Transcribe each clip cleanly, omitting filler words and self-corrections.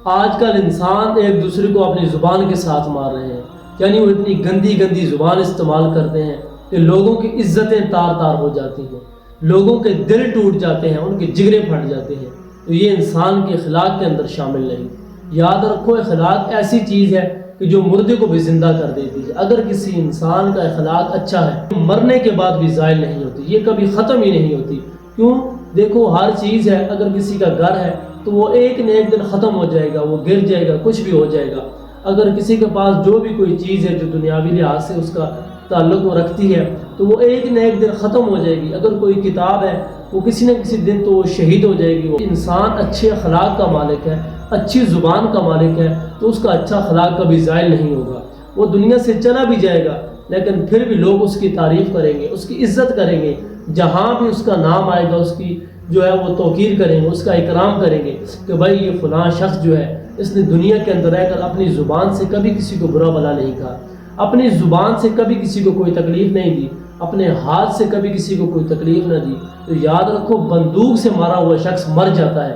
آج کل انسان ایک دوسرے کو اپنی زبان کے ساتھ مار رہے ہیں، یعنی وہ اتنی گندی گندی زبان استعمال کرتے ہیں کہ لوگوں کی عزتیں تار تار ہو جاتی ہیں، لوگوں کے دل ٹوٹ جاتے ہیں، ان کے جگرے پھٹ جاتے ہیں۔ تو یہ انسان کے اخلاق کے اندر شامل نہیں۔ یاد رکھو، اخلاق ایسی چیز ہے کہ جو مردے کو بھی زندہ کر دیتی ہے۔ اگر کسی انسان کا اخلاق اچھا ہے، مرنے کے بعد بھی زائل نہیں ہوتی، یہ کبھی ختم ہی نہیں ہوتی۔ کیوں؟ دیکھو، ہر چیز ہے، اگر کسی کا گھر ہے تو وہ ایک نہ ایک دن ختم ہو جائے گا، وہ گر جائے گا، کچھ بھی ہو جائے گا۔ اگر کسی کے پاس جو بھی کوئی چیز ہے جو دنیاوی لحاظ سے اس کا تعلق وہ رکھتی ہے تو وہ ایک نہ ایک دن ختم ہو جائے گی۔ اگر کوئی کتاب ہے وہ کسی نہ کسی دن تو وہ شہید ہو جائے گی۔ وہ انسان اچھے اخلاق کا مالک ہے، اچھی زبان کا مالک ہے، تو اس کا اچھا اخلاق کبھی زائل نہیں ہوگا۔ وہ دنیا سے چلا بھی جائے گا لیکن پھر بھی لوگ اس کی تعریف کریں گے، اس کی عزت کریں گے، جہاں بھی اس کا نام آئے گا اس کی جو ہے وہ توقیر کریں گے، اس کا اکرام کریں گے کہ بھائی یہ فلاں شخص جو ہے اس نے دنیا کے اندر رہ کر اپنی زبان سے کبھی کسی کو برا بھلا نہیں کہا، اپنی زبان سے کبھی کسی کو کوئی تکلیف نہیں دی، اپنے ہاتھ سے کبھی کسی کو کوئی تکلیف نہ دی۔ تو یاد رکھو، بندوق سے مارا ہوا شخص مر جاتا ہے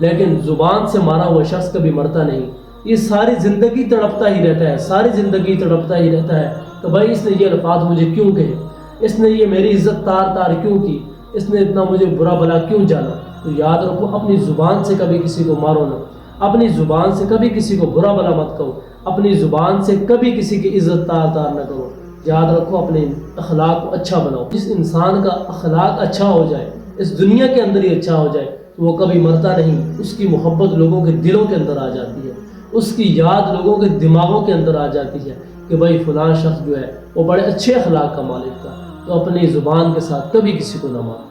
لیکن زبان سے مارا ہوا شخص کبھی مرتا نہیں۔ یہ ساری زندگی تڑپتا ہی رہتا ہے، ساری زندگی تڑپتا ہی رہتا ہے کہ بھائی اس نے یہ الفاظ مجھے کیوں کہے، اس نے یہ میری عزت تار تار کیوں کی، اس نے اتنا مجھے برا بھلا کیوں جانا۔ تو یاد رکھو، اپنی زبان سے کبھی کسی کو مارو نہ، اپنی زبان سے کبھی کسی کو برا بھلا مت کہو، اپنی زبان سے کبھی کسی کی عزت تار تار نہ کرو۔ یاد رکھو، اپنے اخلاق کو اچھا بناؤ۔ جس انسان کا اخلاق اچھا ہو جائے، اس دنیا کے اندر ہی اچھا ہو جائے، تو وہ کبھی مرتا نہیں۔ اس کی محبت لوگوں کے دلوں کے اندر آ جاتی ہے، اس کی یاد لوگوں کے دماغوں کے اندر آ جاتی ہے کہ بھائی فلاں شخص جو ہے وہ بڑے اچھے اخلاق کا مالک تھا۔ تو اپنی زبان کے ساتھ کبھی کسی کو نہ مارو۔